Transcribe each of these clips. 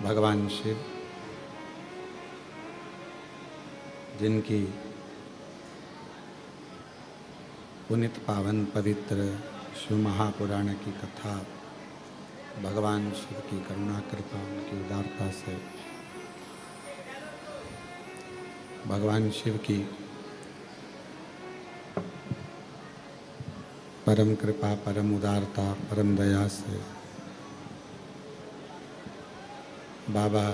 भगवान शिव, जिनकी पुनित पावन पवित्र शिव महापुराण की कथा भगवान शिव की करुणा कृपा उनकी उदारता से भगवान शिव की परम कृपा, परम उदारता, परम दया से बाबा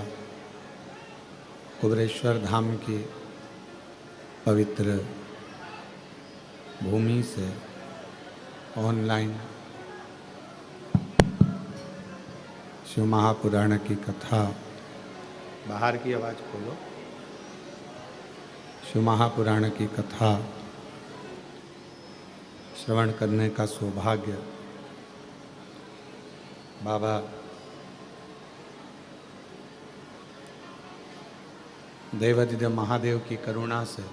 कुबेरेश्वर धाम की पवित्र भूमि से ऑनलाइन शिव महापुराण की कथा, बाहर की आवाज़ खोलो, शिव महापुराण की कथा श्रवण करने का सौभाग्य बाबा देवादिदेव महादेव की करुणा से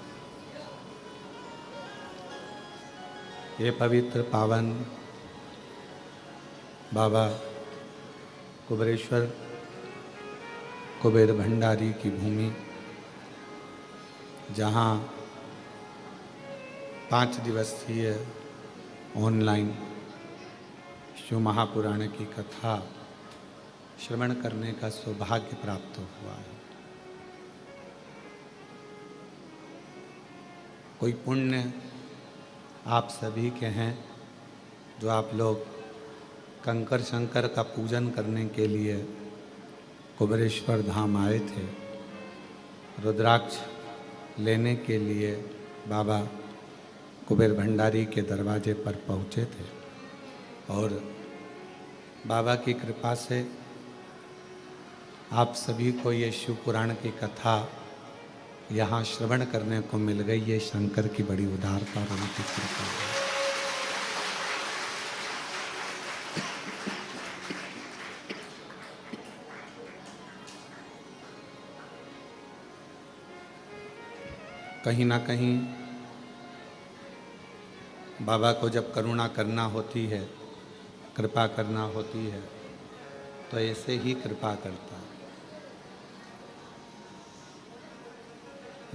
ये पवित्र पावन बाबा कुबेरेश्वर कुबेर भंडारी की भूमि, जहाँ 5 दिवसीय ऑनलाइन शिव महापुराण की कथा श्रवण करने का सौभाग्य प्राप्त हुआ है। कोई पुण्य आप सभी के हैं जो आप लोग कंकर शंकर का पूजन करने के लिए कुबेरेश्वर धाम आए थे, रुद्राक्ष लेने के लिए बाबा कुबेर भंडारी के दरवाजे पर पहुँचे थे और बाबा की कृपा से आप सभी को ये शिव पुराण की कथा यहाँ श्रवण करने को मिल गई। ये शंकर की बड़ी उदारता और उनकी कृपा है। कहीं ना कहीं बाबा को जब करुणा करना होती है, कृपा करना होती है, तो ऐसे ही कृपा करता है।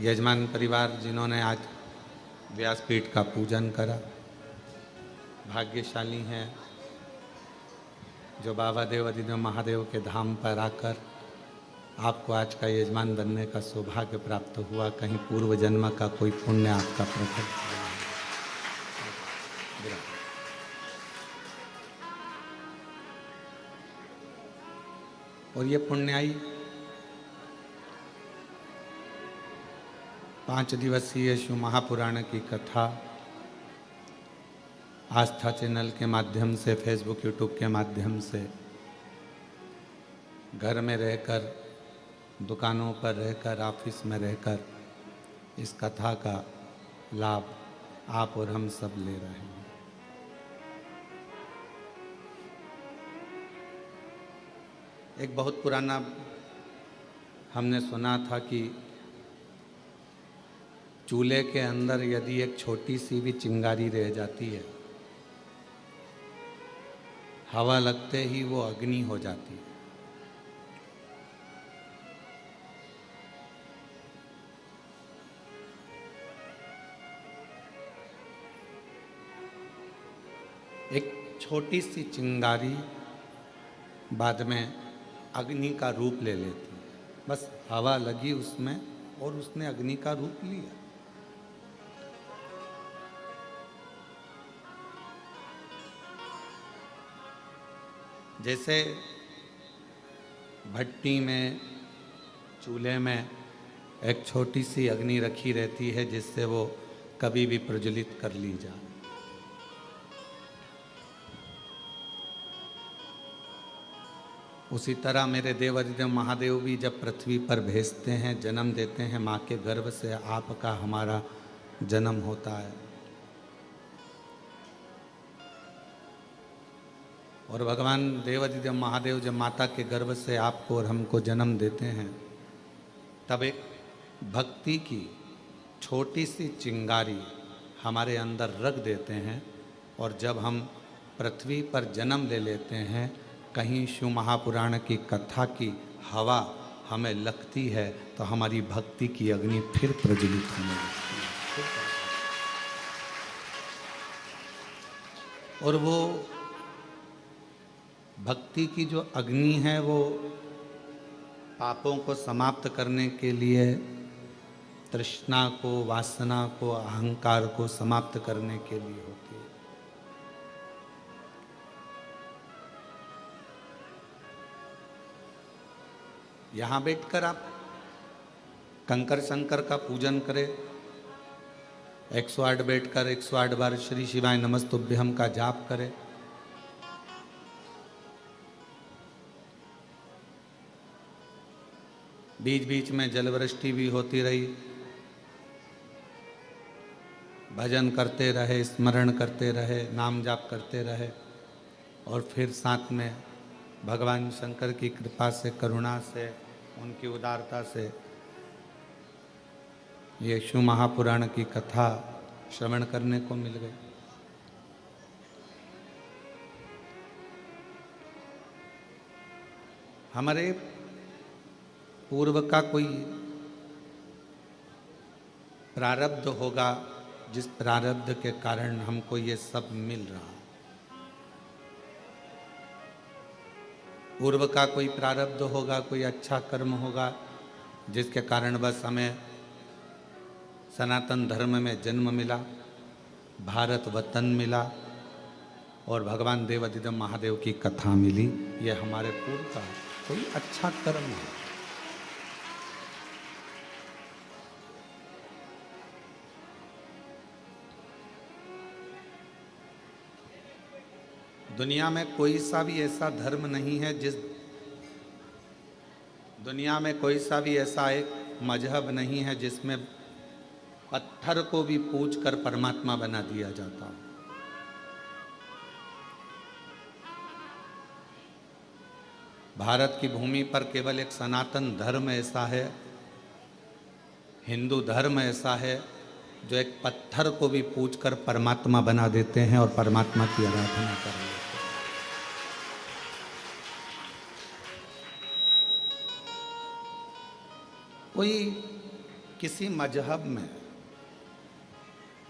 यजमान परिवार जिन्होंने आज व्यासपीठ का पूजन करा भाग्यशाली हैं, जो बाबा देवादिदेव महादेव के धाम पर आकर आपको आज का यजमान बनने का सौभाग्य प्राप्त हुआ। कहीं पूर्व जन्म का कोई पुण्य आपका प्रकट हुआ। और ये पुण्याई 5 दिवसीय शिव महापुराण की कथा आस्था चैनल के माध्यम से, फेसबुक यूट्यूब के माध्यम से, घर में रहकर, दुकानों पर रहकर, ऑफिस में रहकर इस कथा का लाभ आप और हम सब ले रहे हैं। एक बहुत पुराना हमने सुना था कि चूल्हे के अंदर यदि एक छोटी सी भी चिंगारी रह जाती है, हवा लगते ही वो अग्नि हो जाती है। एक छोटी सी चिंगारी बाद में अग्नि का रूप ले लेती है। बस हवा लगी उसमें और उसने अग्नि का रूप लिया। जैसे भट्टी में, चूल्हे में एक छोटी सी अग्नि रखी रहती है जिससे वो कभी भी प्रज्वलित कर ली जाए, उसी तरह मेरे देवादिदेव महादेव भी जब पृथ्वी पर भेजते हैं, जन्म देते हैं, माँ के गर्भ से आपका हमारा जन्म होता है। और भगवान देवादिदेव महादेव जब माता के गर्भ से आपको और हमको जन्म देते हैं, तब एक भक्ति की छोटी सी चिंगारी हमारे अंदर रख देते हैं। और जब हम पृथ्वी पर जन्म ले लेते हैं, कहीं शिव महापुराण की कथा की हवा हमें लगती है तो हमारी भक्ति की अग्नि फिर प्रज्वलित होने लगती है। और वो भक्ति की जो अग्नि है वो पापों को समाप्त करने के लिए, तृष्णा को, वासना को, अहंकार को समाप्त करने के लिए होती है। यहां बैठकर आप कंकर शंकर का पूजन करें, 108 बैठकर 108 बार श्री शिवाय नमस्तुभ्यम का जाप करें। बीच बीच में जलवृष्टि भी होती रही, भजन करते रहे, स्मरण करते रहे, नाम जाप करते रहे, और फिर साथ में भगवान शंकर की कृपा से, करुणा से, उनकी उदारता से ये शिव महापुराण की कथा श्रवण करने को मिल गई। हमारे पूर्व का कोई प्रारब्ध होगा जिस प्रारब्ध के कारण हमको ये सब मिल रहा है। पूर्व का कोई प्रारब्ध होगा, कोई अच्छा कर्म होगा जिसके कारण बस हमें सनातन धर्म में जन्म मिला, भारत वतन मिला और भगवान देवाधिदेव महादेव की कथा मिली। ये हमारे पूर्व का कोई अच्छा कर्म है। दुनिया में कोई सा भी ऐसा धर्म नहीं है दुनिया में कोई सा भी ऐसा एक मजहब नहीं है जिसमें पत्थर को भी पूज कर परमात्मा बना दिया जाता हो। भारत की भूमि पर केवल एक सनातन धर्म ऐसा है, हिंदू धर्म ऐसा है जो एक पत्थर को भी पूज कर परमात्मा बना देते हैं और परमात्मा की आराधना कर रहे हैं। कोई किसी मजहब में,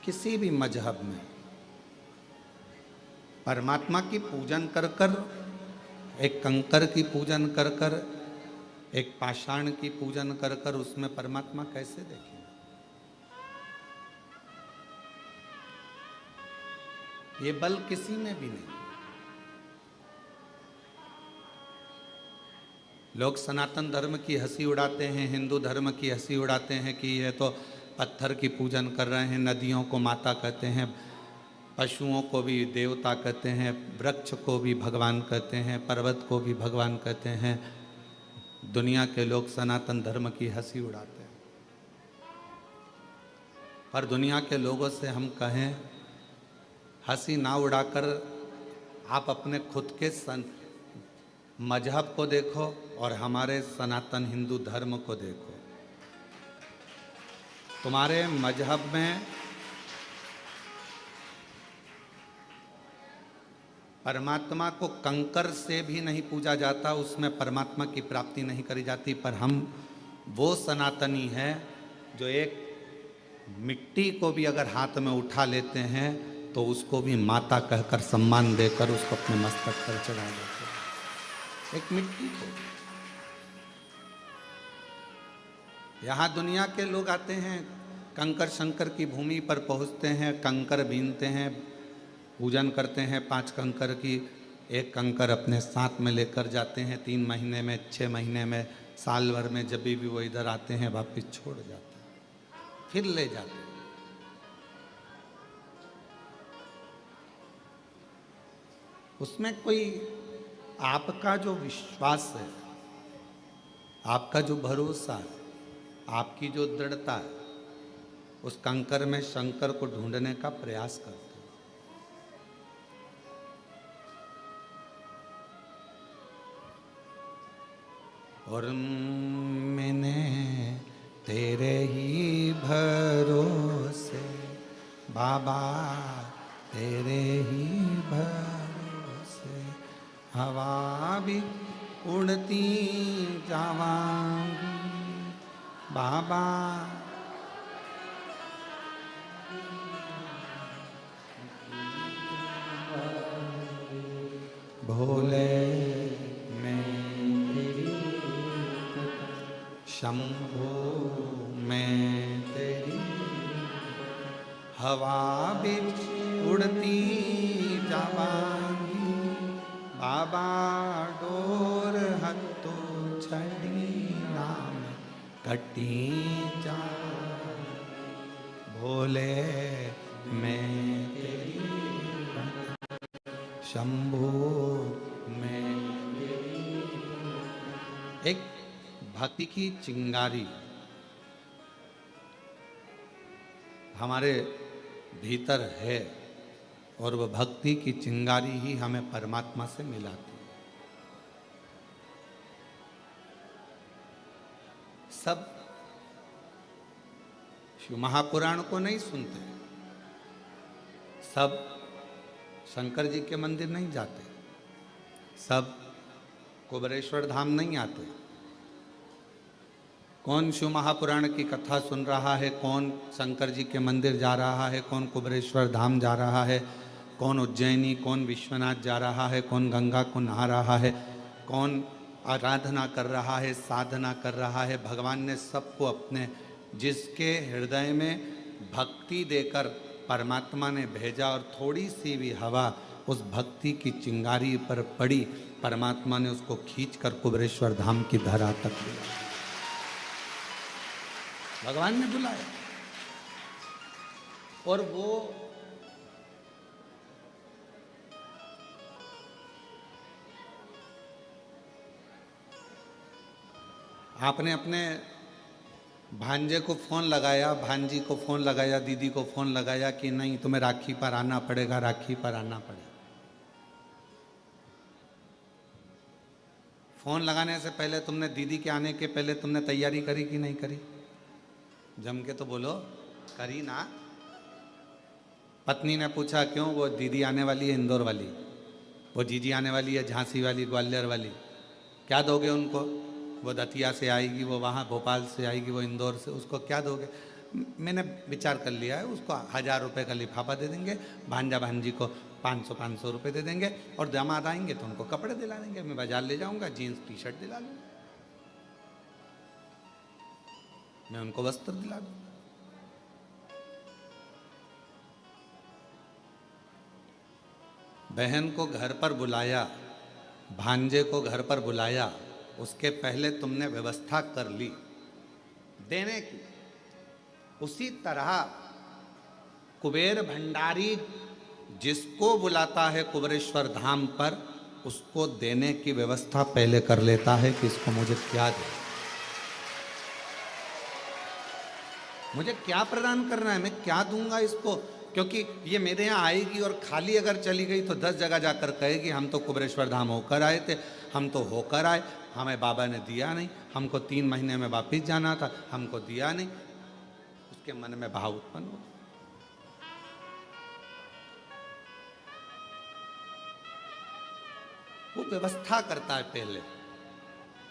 किसी भी मजहब में परमात्मा की पूजन कर कर, एक कंकर की पूजन कर कर, एक पाषाण की पूजन कर कर उसमें परमात्मा कैसे देखें? ये बल किसी में भी नहीं। लोग सनातन धर्म की हंसी उड़ाते हैं, हिंदू धर्म की हंसी उड़ाते हैं कि ये तो पत्थर की पूजन कर रहे हैं, नदियों को माता कहते हैं, पशुओं को भी देवता कहते हैं, वृक्ष को भी भगवान कहते हैं, पर्वत को भी भगवान कहते हैं। दुनिया के लोग सनातन धर्म की हंसी उड़ाते हैं। पर दुनिया के लोगों से हम कहें, हंसी ना उड़ाकर आप अपने खुद के मजहब को देखो और हमारे सनातन हिंदू धर्म को देखो। तुम्हारे मजहब में परमात्मा को कंकर से भी नहीं पूजा जाता, उसमें परमात्मा की प्राप्ति नहीं करी जाती। पर हम वो सनातनी हैं जो एक मिट्टी को भी अगर हाथ में उठा लेते हैं तो उसको भी माता कहकर सम्मान देकर उसको अपने मस्तक पर चढ़ा देते हैं। एक मिट्टी को। यहाँ दुनिया के लोग आते हैं, कंकर शंकर की भूमि पर पहुँचते हैं, कंकर बीनते हैं, पूजन करते हैं 5 कंकर की। एक कंकर अपने साथ में लेकर जाते हैं, 3 महीने में, 6 महीने में, साल भर में, जब भी वो इधर आते हैं वापस छोड़ जाते हैं, फिर ले जाते हैं। उसमें कोई आपका जो विश्वास है, आपका जो भरोसा है, आपकी जो दृढ़ता है, उस कंकर में शंकर को ढूंढने का प्रयास करते हैं। और मैंने तेरे ही भरोसे बाबा, तेरे ही भरोसे हवा भी उड़ती जा बाबा भोले मैं तेरी शंभो मैं तेरी हवा बिच उड़ती जावांगी बाबा डोर हत्तो छड़ी नाम कटी जा भोले मैं तेरी शंभो मैं एक भक्ति की चिंगारी हमारे भीतर है और वह भक्ति की चिंगारी ही हमें परमात्मा से मिलाती है। सब शिव महापुराण को नहीं सुनते, सब शंकर जी के मंदिर नहीं जाते, सब कुबेरेश्वर धाम नहीं आते। कौन शिव महापुराण की कथा सुन रहा है, कौन शंकर जी के मंदिर जा रहा है, कौन कुबेरेश्वर धाम जा रहा है, कौन उज्जैनी, कौन विश्वनाथ जा रहा है, कौन गंगा को नहा रहा है, कौन आराधना कर रहा है, साधना कर रहा है। भगवान ने सबको अपने जिसके हृदय में भक्ति देकर परमात्मा ने भेजा और थोड़ी सी भी हवा उस भक्ति की चिंगारी पर पड़ी, परमात्मा ने उसको खींचकर कुबेरेश्वर धाम की धरा तक बुलाया। भगवान ने बुलाया और वो आपने अपने भांजे को फोन लगाया, भांजी को फोन लगाया, दीदी को फोन लगाया कि नहीं तुम्हें राखी पर आना पड़ेगा, राखी पर आना पड़ेगा। फोन लगाने से पहले तुमने दीदी के आने के पहले तुमने तैयारी करी कि नहीं करी? जम के तो बोलो, करी ना। पत्नी ने पूछा क्यों? वो दीदी आने वाली है इंदौर वाली, वो जीजी आने वाली है झांसी वाली, ग्वालियर वाली, क्या दोगे उनको? वो दतिया से आएगी, वो वहाँ भोपाल से आएगी, वो इंदौर से, उसको क्या दोगे? मैंने विचार कर लिया है, उसको 1000 रुपये का लिफाफा दे देंगे, भांजा भांजी को 500 रुपये दे देंगे और दामाद आएंगे तो उनको कपड़े दिला देंगे। मैं बाजार ले जाऊंगा, जीन्स टी शर्ट दिला लूँगा, मैं उनको वस्त्र दिला दूंगा। बहन को घर पर बुलाया, भांजे को घर पर बुलाया, उसके पहले तुमने व्यवस्था कर ली देने की। उसी तरह कुबेर भंडारी जिसको बुलाता है कुबेरेश्वर धाम पर, उसको देने की व्यवस्था पहले कर लेता है कि इसको मुझे क्या दे, मुझे क्या प्रदान करना है, मैं क्या दूंगा इसको। क्योंकि ये मेरे यहाँ आएगी और खाली अगर चली गई तो 10 जगह जाकर कहेगी हम तो कुबेरेश्वर धाम होकर आए थे, हम तो होकर आए, हमें बाबा ने दिया नहीं, हमको 3 महीने में वापिस जाना था, हमको दिया नहीं। उसके मन में भाव उत्पन्न हो। वो व्यवस्था करता है पहले।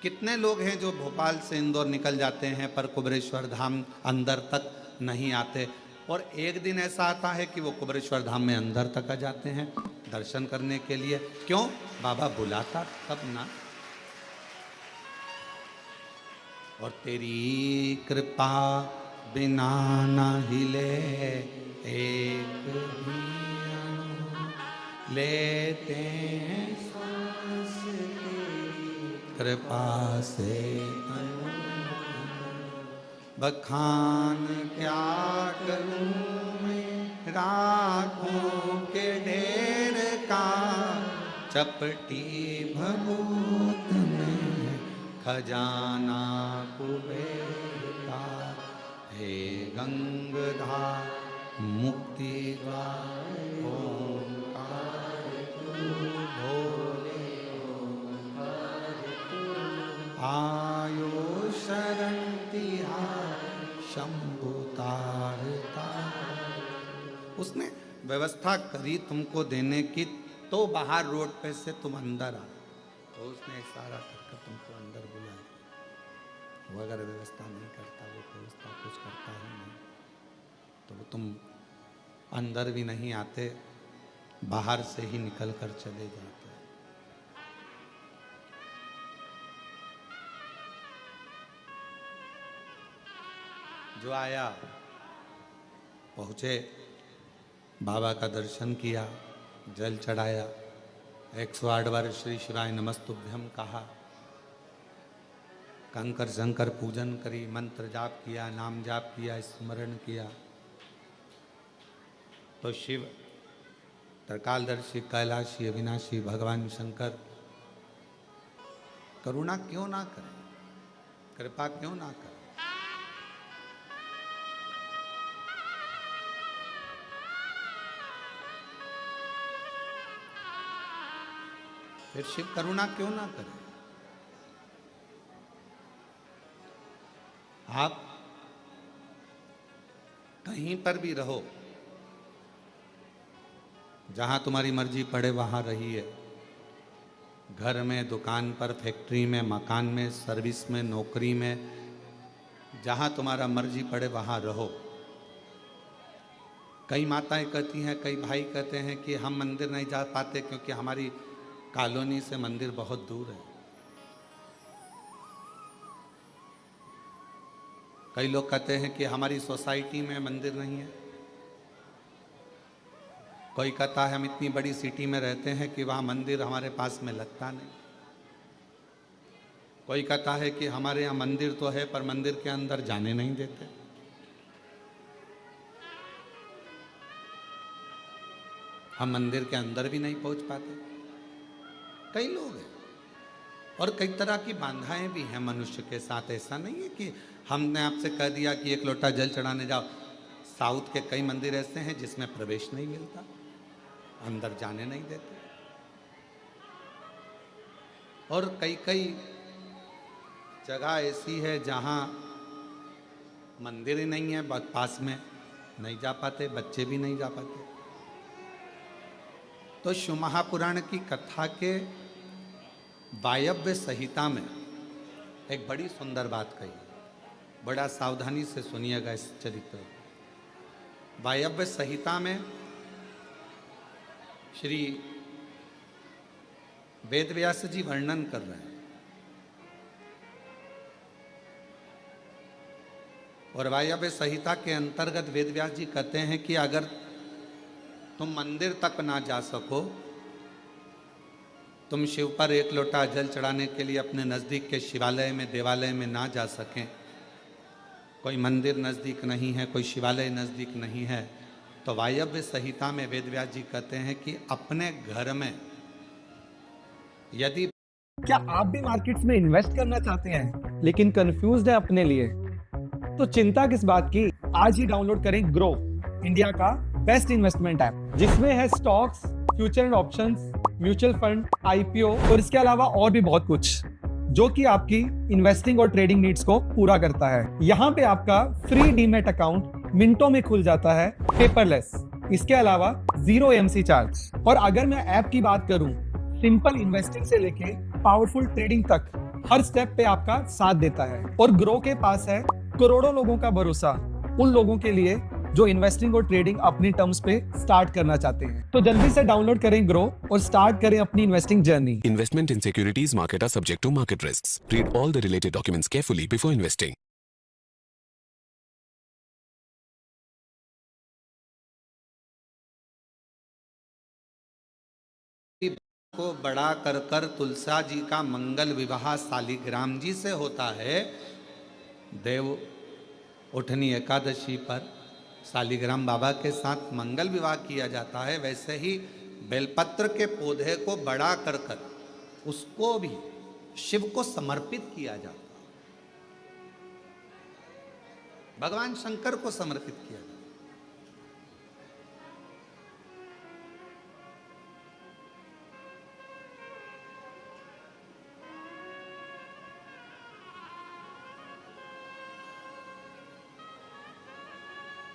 कितने लोग हैं जो भोपाल से इंदौर निकल जाते हैं पर कुबेरेश्वर धाम अंदर तक नहीं आते, और एक दिन ऐसा आता है कि वो कुबेरेश्वर धाम में अंदर तक आ जाते हैं दर्शन करने के लिए। क्यों? बाबा बुलाता तब ना। और तेरी कृपा बिना ना हिले एक भी अणु, लेते हैं सांस तेरी कृपा से अणु। बखान क्या करूं मैं राखों के ढेर का, चपटी भभूत में खजाना कुबेर का। हे गंगाधर मुक्ति द्वार ओंकार तू, भोले ओंकार तू। आयो शरण तिहार शंभु तारता। उसने व्यवस्था करी तुमको देने की, तो बाहर रोड पे से तुम अंदर आ, तो उसने इशारा करके तुमको अंदर बुलाया। वो अगर व्यवस्था नहीं करता, वो व्यवस्था कुछ करता ही नहीं, तो वो तुम अंदर भी नहीं आते, बाहर से ही निकल कर चले जाते। जो आया पहुँचे, बाबा का दर्शन किया, जल चढ़ाया, 108 बार श्री शिवाय नमस्तुभ्यम कहा, कंकर शंकर पूजन करी, मंत्र जाप किया, नाम जाप किया, स्मरण किया, तो शिव त्रिकालदर्शी कैलाशी अविनाशी भगवान शंकर करुणा क्यों ना करें, कृपा क्यों ना करें। फिर शिव करुणा क्यों ना करे। आप कहीं पर भी रहो, जहां तुम्हारी मर्जी पड़े वहां रहिए, घर में, दुकान पर, फैक्ट्री में, मकान में, सर्विस में, नौकरी में, जहां तुम्हारा मर्जी पड़े वहां रहो। कई माताएं कहती हैं, कई भाई कहते हैं कि हम मंदिर नहीं जा पाते क्योंकि हमारी कॉलोनी से मंदिर बहुत दूर है। कई लोग कहते हैं कि हमारी सोसाइटी में मंदिर नहीं है। कोई कहता है हम इतनी बड़ी सिटी में रहते हैं कि वहाँ मंदिर हमारे पास में लगता नहीं। कोई कहता है कि हमारे यहाँ मंदिर तो है पर मंदिर के अंदर जाने नहीं देते। हम मंदिर के अंदर भी नहीं पहुँच पाते। कई लोग हैं और कई तरह की बाधाएं भी हैं मनुष्य के साथ। ऐसा नहीं है कि हमने आपसे कह दिया कि एक लोटा जल चढ़ाने जाओ। साउथ के कई मंदिर ऐसे हैं जिसमें प्रवेश नहीं मिलता, अंदर जाने नहीं देते। और कई कई जगह ऐसी है जहां मंदिर ही नहीं है, बहुत पास में, नहीं जा पाते, बच्चे भी नहीं जा पाते। तो शिव महापुराण की कथा के वायव्य संहिता में एक बड़ी सुंदर बात कही, बड़ा सावधानी से सुनिएगा इस चरित्र। वायव्य संहिता में श्री वेदव्यास जी वर्णन कर रहे हैं, और वायव्य संहिता के अंतर्गत वेदव्यास जी कहते हैं कि अगर तुम मंदिर तक ना जा सको, तुम शिव पर एक लोटा जल चढ़ाने के लिए अपने नज़दीक के शिवालय में, देवालय में ना जा सकें, कोई मंदिर नज़दीक नहीं है, कोई शिवालय नज़दीक नहीं है, तो वायव्य संहिता में वेदव्यास जी कहते हैं कि अपने घर में यदि। क्या आप भी मार्केट्स में इन्वेस्ट करना चाहते हैं लेकिन कंफ्यूज्ड है अपने लिए? तो चिंता किस बात की, आज ही डाउनलोड करें ग्रो, इंडिया का बेस्ट इन्वेस्टमेंट ऐप, जिसमें है stocks, future and options, mutual fund, IPO और इसके अलावा और भी बहुत कुछ, जो कि आपकी इन्वेस्टिंग और ट्रेडिंग नीड्स को पूरा करता है। यहाँ पे आपका फ्री डीमैट अकाउंट मिनटों में खुल जाता है, पेपरलेस। इसके अलावा 0 एमसी चार्ज। और अगर मैं ऐप की बात करूं, सिंपल इन्वेस्टिंग से लेके पावरफुल ट्रेडिंग तक हर स्टेप पे आपका साथ देता है। और ग्रो के पास है करोड़ों लोगों का भरोसा, उन लोगों के लिए जो इन्वेस्टिंग और ट्रेडिंग अपनी टर्म्स पे स्टार्ट करना चाहते हैं। तो जल्दी से डाउनलोड करें ग्रो और स्टार्ट करें अपनी investing journey. Investment in securities market are subject to market risks. Read all the related documents carefully before investing. को बड़ा कर कर तुलसा जी का मंगल विवाह शालिग्राम जी से होता है। देव उठनी एकादशी पर शालिग्राम बाबा के साथ मंगल विवाह किया जाता है। वैसे ही बेलपत्र के पौधे को बड़ा कर कर उसको भी शिव को समर्पित किया जाता है, भगवान शंकर को समर्पित किया जाता है।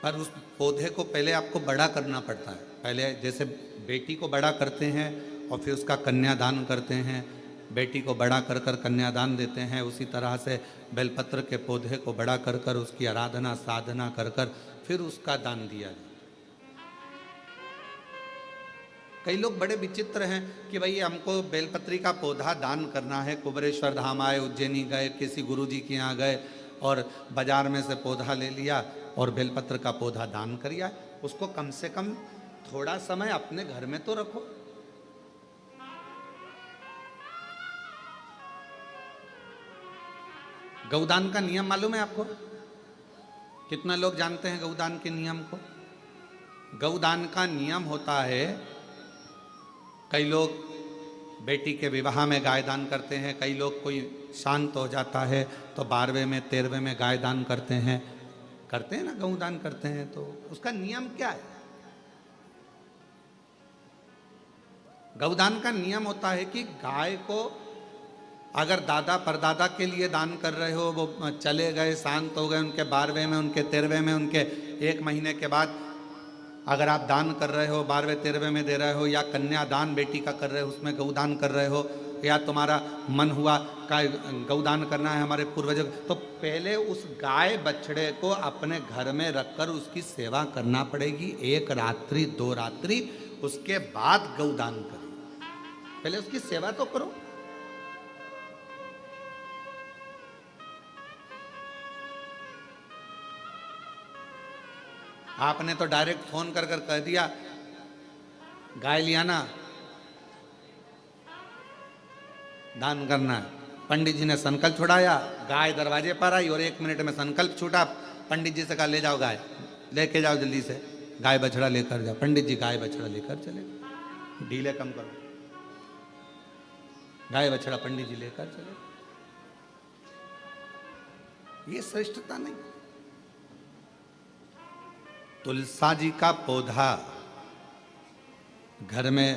पर उस पौधे को पहले आपको बड़ा करना पड़ता है। पहले जैसे बेटी को बड़ा करते हैं और फिर उसका कन्यादान करते हैं, बेटी को बड़ा कर कर कन्यादान देते हैं, उसी तरह से बेलपत्र के पौधे को बड़ा कर कर उसकी आराधना साधना कर कर फिर उसका दान दिया जाए। कई लोग बड़े विचित्र हैं कि भाई हमको बेलपत्री का पौधा दान करना है। कुबेरेश्वर धाम आए, उज्जैनी गए, किसी गुरुजी के यहाँ गए और बाजार में से पौधा ले लिया और बेलपत्र का पौधा दान कर दिया। उसको कम से कम थोड़ा समय अपने घर में तो रखो। गौदान का नियम मालूम है आपको? कितना लोग जानते हैं गौदान के नियम को? गौदान का नियम होता है, कई लोग बेटी के विवाह में गाय दान करते हैं, कई लोग कोई शांत हो जाता है तो 12वें में 13वें में गाय दान करते हैं ना, गौदान करते हैं। तो उसका नियम क्या है? गौदान का नियम होता है कि गाय को अगर दादा परदादा के लिए दान कर रहे हो, वो चले गए, शांत हो गए, उनके 12वें में, उनके 13वें में, उनके 1 महीने के बाद अगर आप दान कर रहे हो, 12वें 13वें में दे रहे हो, या कन्यादान बेटी का कर रहे हो, उसमें गौदान कर रहे हो, या तुम्हारा मन हुआ का गौदान करना है हमारे पूर्वजों, तो पहले उस गाय बछड़े को अपने घर में रखकर उसकी सेवा करना पड़ेगी 1 रात्रि 2 रात्रि, उसके बाद गौदान करो। पहले उसकी सेवा तो करो। आपने तो डायरेक्ट फोन कर कर कह दिया गाय लिया ना, दान करना है। पंडित जी ने संकल्प छुड़ाया, गाय दरवाजे पर आई और 1 मिनट में संकल्प छूटा। पंडित जी से कहा ले जाओ गाय, लेके जाओ जल्दी से, गाय बछड़ा लेकर जाओ। पंडित जी गाय बछड़ा लेकर चले। डीले कम करो, गाय बछड़ा पंडित जी लेकर चले। ये श्रेष्ठता नहीं। तुलसा जी का पौधा घर में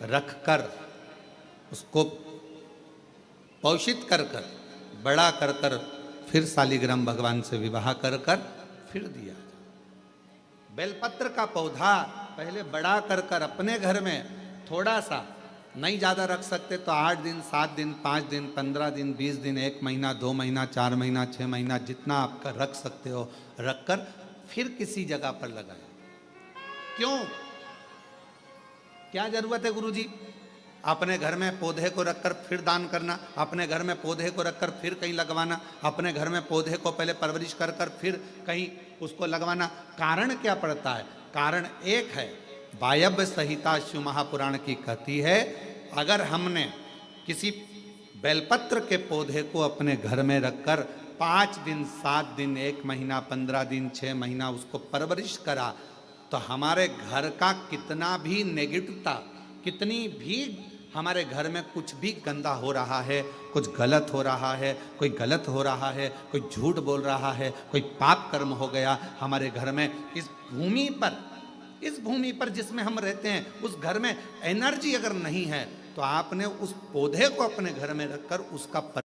रखकर उसको पोषित कर कर बड़ा कर कर फिर शालिग्राम भगवान से विवाह कर कर फिर दिया। बेलपत्र का पौधा पहले बड़ा कर कर अपने घर में थोड़ा सा, नहीं ज़्यादा रख सकते तो 8 दिन 7 दिन 5 दिन 15 दिन 20 दिन 1 महीना 2 महीना 4 महीना 6 महीना जितना आपका रख सकते हो रखकर फिर किसी जगह पर लगाए। क्यों? क्या जरूरत है गुरुजी अपने घर में पौधे को रखकर फिर दान करना, अपने घर में पौधे को रखकर फिर कहीं लगवाना, अपने घर में पौधे को पहले परवरिश कर कर फिर कहीं उसको लगवाना? कारण क्या पड़ता है? कारण एक है, वायव्य संहिता शिव महापुराण की कहती है, अगर हमने किसी बेलपत्र के पौधे को अपने घर में रखकर 5 दिन 7 दिन 1 महीना 15 दिन 6 महीना उसको परवरिश करा तो हमारे घर का कितना भी नेगेटिवता, कितनी भी हमारे घर में कुछ भी गंदा हो रहा है, कुछ गलत हो रहा है, कोई गलत हो रहा है, कोई झूठ बोल रहा है, कोई पाप कर्म हो गया हमारे घर में, इस भूमि पर जिसमें हम रहते हैं उस घर में एनर्जी अगर नहीं है तो आपने उस पौधे को अपने घर में रखकर उसका परवरिश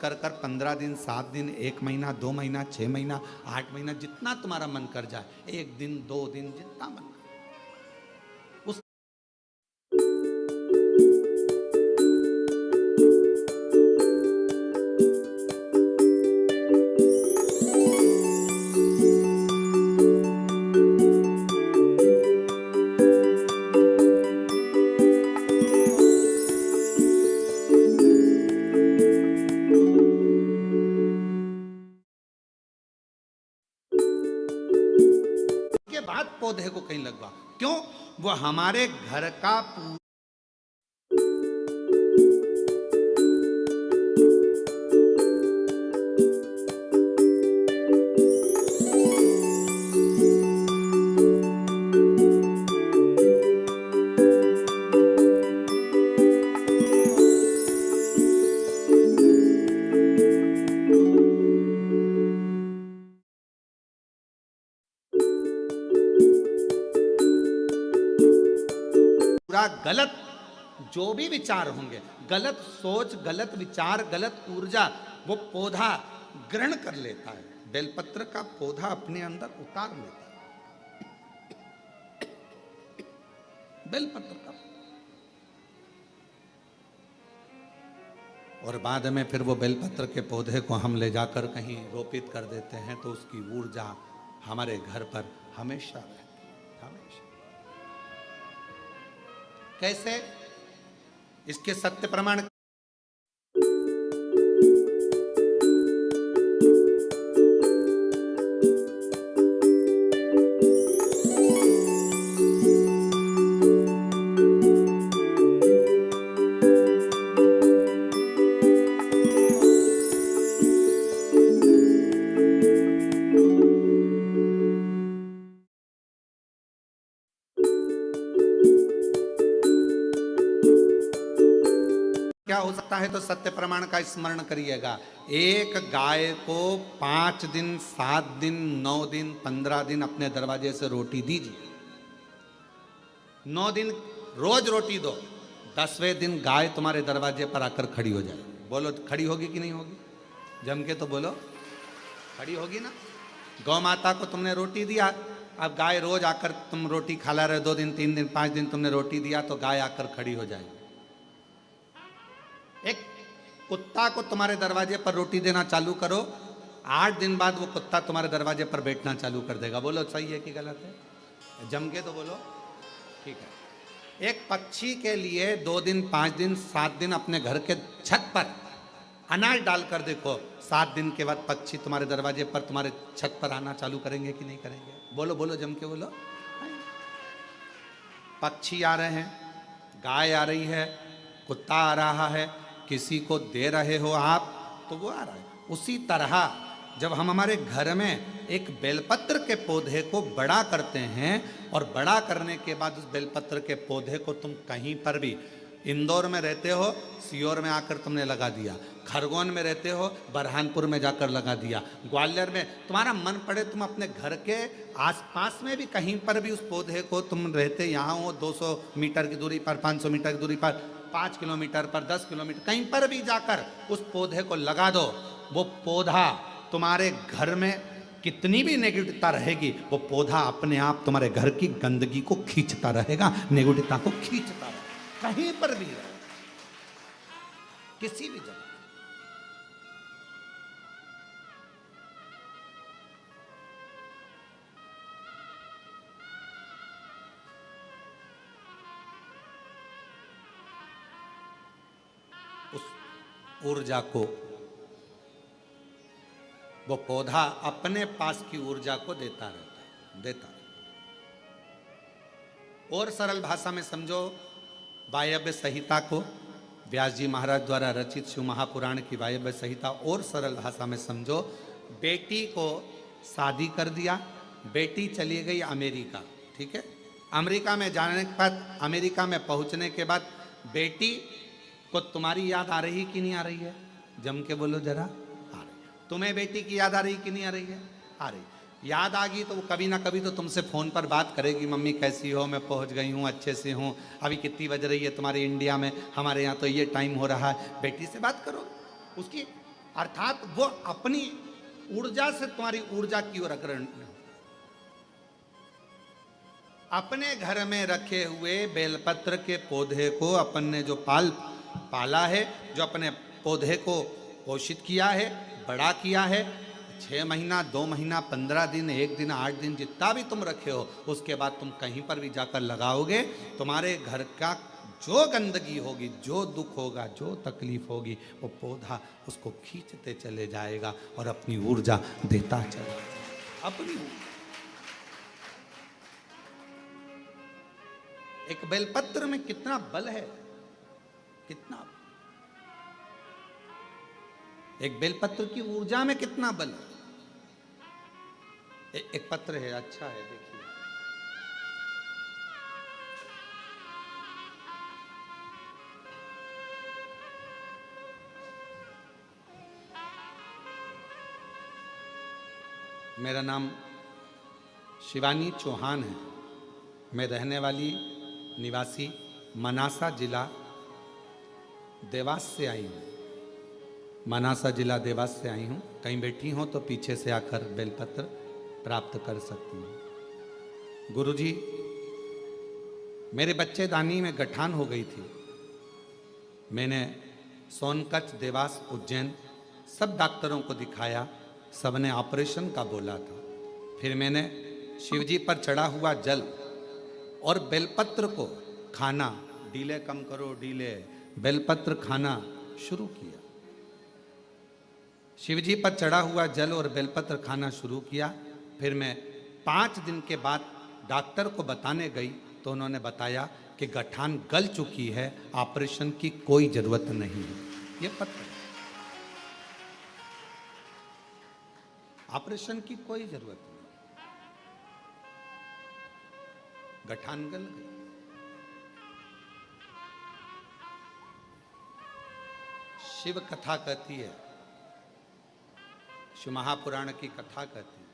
कर कर 15 दिन 7 दिन 1 महीना 2 महीना 6 महीना 8 महीना जितना तुम्हारा मन कर जाए, 1 दिन 2 दिन जितना मन कर उस पौधे को कहीं लगवा। क्यों? वो हमारे घर का पूरा गलत जो भी विचार होंगे, गलत सोच, गलत विचार, गलत ऊर्जा, वो पौधा ग्रहण कर लेता है। बेलपत्र का पौधा अपने अंदर उतार लेता है, बेलपत्र का। और बाद में फिर वो बेलपत्र के पौधे को हम ले जाकर कहीं रोपित कर देते हैं तो उसकी ऊर्जा हमारे घर पर हमेशा रहती है, हमेशा। कैसे? इसके सत्य प्रमाण क्या हो सकता है, तो सत्य प्रमाण का स्मरण करिएगा। एक गाय को 5 दिन, 7 दिन, 9 दिन, 15 दिन अपने दरवाजे से रोटी दीजिए। 9 दिन रोज रोटी दो, 10वें दिन गाय तुम्हारे दरवाजे पर आकर खड़ी हो जाए। बोलो खड़ी होगी कि नहीं होगी? जम के तो बोलो, खड़ी होगी ना। गौ माता को तुमने रोटी दिया, अब गाय रोज आकर तुम रोटी खा रहे, 2 दिन, 3 दिन, 5 दिन तुमने रोटी दिया तो गाय आकर खड़ी हो जाएगी। एक कुत्ता को तुम्हारे दरवाजे पर रोटी देना चालू करो, 8 दिन बाद वो कुत्ता तुम्हारे दरवाजे पर बैठना चालू कर देगा। बोलो सही है कि गलत है? जम के तो बोलो, ठीक है। एक पक्षी के लिए 2 दिन, 5 दिन, 7 दिन अपने घर के छत पर अनाज डालकर देखो, 7 दिन के बाद पक्षी तुम्हारे दरवाजे पर, तुम्हारे छत पर आना चालू करेंगे कि नहीं करेंगे? बोलो बोलो, जम के बोलो। पक्षी आ रहे हैं, गाय आ रही है, कुत्ता आ रहा है, किसी को दे रहे हो आप तो वो आ रहा है। उसी तरह जब हम हमारे घर में एक बेलपत्र के पौधे को बड़ा करते हैं और बड़ा करने के बाद उस बेलपत्र के पौधे को तुम कहीं पर भी, इंदौर में रहते हो, सीहोर में आकर तुमने लगा दिया, खरगोन में रहते हो, बरहानपुर में जाकर लगा दिया, ग्वालियर में, तुम्हारा मन पड़े तुम अपने घर के आसपास में भी कहीं पर भी उस पौधे को, तुम रहते यहाँ हो 200 मीटर की दूरी पर, 500 मीटर की दूरी पर, 5 किलोमीटर पर, 10 किलोमीटर, कहीं पर भी जाकर उस पौधे को लगा दो। वो पौधा तुम्हारे घर में कितनी भी नेगेटिवता रहेगी, वो पौधा अपने आप तुम्हारे घर की गंदगी को खींचता रहेगा, नेगेटिवता को खींचता रहेगा। कहीं पर भी रहे, किसी भी जगह। उस ऊर्जा को वो पौधा अपने पास की ऊर्जा को देता रहता है, देता रहता है। और सरल भाषा में समझो, वायव्य संहिता को, व्यास जी महाराज द्वारा रचित शिव महापुराण की वायव्य संहिता और सरल भाषा में समझो। बेटी को शादी कर दिया, बेटी चली गई अमेरिका, ठीक है। अमेरिका में जाने के बाद, अमेरिका में पहुंचने के बाद बेटी को तुम्हारी याद आ रही कि नहीं आ रही है? जम के बोलो जरा। आ रही। तुम्हें बेटी की याद आ रही कि नहीं आ रही है? आ रही। याद आ गई तो वो कभी ना कभी तो तुमसे फ़ोन पर बात करेगी, मम्मी कैसी हो, मैं पहुंच गई हूँ, अच्छे से हूँ, अभी कितनी बज रही है तुम्हारे इंडिया में, हमारे यहाँ तो ये टाइम हो रहा है। बेटी से बात करो उसकी, अर्थात वो अपनी ऊर्जा से तुम्हारी ऊर्जा की ओर अग्रसर। अपने घर में रखे हुए बेलपत्र के पौधे को अपन ने जो पाला है, जो अपने पौधे को पोषित किया है, बड़ा किया है, 6 महीना, 2 महीना, 15 दिन, 1 दिन, 8 दिन, जितना भी तुम रखे हो, उसके बाद तुम कहीं पर भी जाकर लगाओगे, तुम्हारे घर का जो गंदगी होगी, जो दुख होगा, जो तकलीफ होगी, वो पौधा उसको खींचते चले जाएगा और अपनी ऊर्जा देता चला जाएगा। अपनी ऊर्जा। एक बेलपत्र में कितना बल है, कितना, एक बेलपत्र की ऊर्जा में कितना बल है। एक पत्र है, अच्छा है, देखिए। मेरा नाम शिवानी चौहान है। मैं रहने वाली निवासी मनासा जिला देवास से आई हूँ। मनासा जिला देवास से आई हूँ। कहीं बैठी हो तो पीछे से आकर बेलपत्र प्राप्त कर सकती हूँ। गुरुजी, मेरे बच्चेदानी में गठान हो गई थी। मैंने सोनकच्छ, देवास, उज्जैन सब डॉक्टरों को दिखाया, सबने ऑपरेशन का बोला था। फिर मैंने शिवजी पर चढ़ा हुआ जल और बेलपत्र को खाना, डीले कम करो डीले, बेलपत्र खाना शुरू किया। शिवजी पर चढ़ा हुआ जल और बेलपत्र खाना शुरू किया। फिर मैं 5 दिन के बाद डॉक्टर को बताने गई तो उन्होंने बताया कि गठान गल चुकी है, ऑपरेशन की कोई जरूरत नहीं है। ये पत्र, ऑपरेशन की कोई जरूरत नहीं, गठान गल गई। शिव कथा कहती है, शिव महापुराण की कथा कहती है,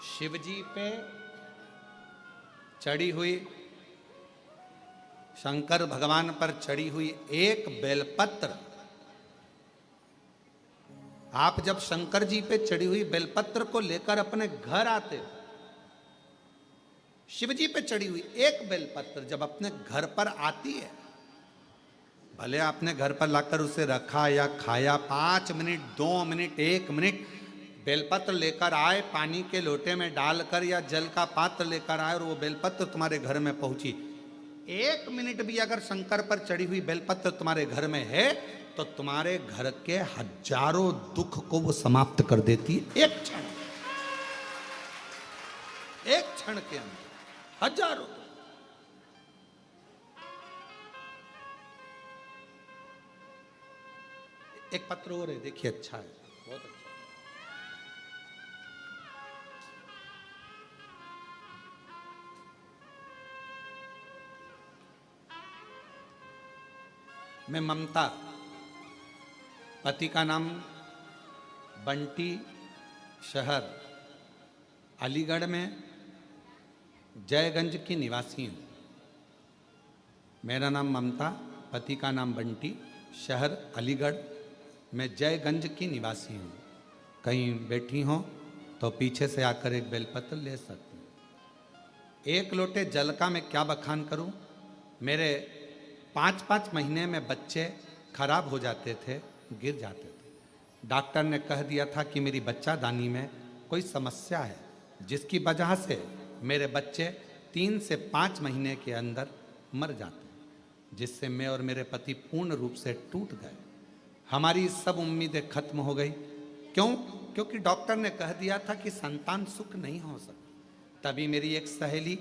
शिवजी पे चढ़ी हुई, शंकर भगवान पर चढ़ी हुई एक बेलपत्र, आप जब शंकर जी पे चढ़ी हुई बेलपत्र को लेकर अपने घर आते हो, शिवजी पे चढ़ी हुई एक बेलपत्र जब अपने घर पर आती है, भले आपने घर पर लाकर उसे रखा या खाया, 5 मिनट, 2 मिनट, 1 मिनट बेलपत्र लेकर आए, पानी के लोटे में डालकर या जल का पात्र लेकर आए और वो बेलपत्र तुम्हारे घर में पहुंची, 1 मिनट भी अगर शंकर पर चढ़ी हुई बेलपत्र तुम्हारे घर में है तो तुम्हारे घर के हजारों दुख को वो समाप्त कर देती है। एक क्षण, एक क्षण के अंदर हजारों। एक पत्र और है, देखिए, अच्छा है, बहुत अच्छा। मैं ममता, पति का नाम बंटी, शहर अलीगढ़ में जयगंज की निवासी हूँ। मेरा नाम ममता, पति का नाम बंटी, शहर अलीगढ़ में जयगंज की निवासी हूँ। कहीं बैठी हो तो पीछे से आकर एक बेलपत्र ले सकती हूँ। 1 लोटे जल का मैं क्या बखान करूँ। मेरे 5-5 महीने में बच्चे खराब हो जाते थे, गिर जाते थे। डॉक्टर ने कह दिया था कि मेरी बच्चादानी में कोई समस्या है, जिसकी वजह से मेरे बच्चे 3 से 5 महीने के अंदर मर जाते हैं, जिससे मैं और मेरे पति पूर्ण रूप से टूट गए। हमारी सब उम्मीदें खत्म हो गई। क्यों? क्योंकि डॉक्टर ने कह दिया था कि संतान सुख नहीं हो सकती। तभी मेरी एक सहेली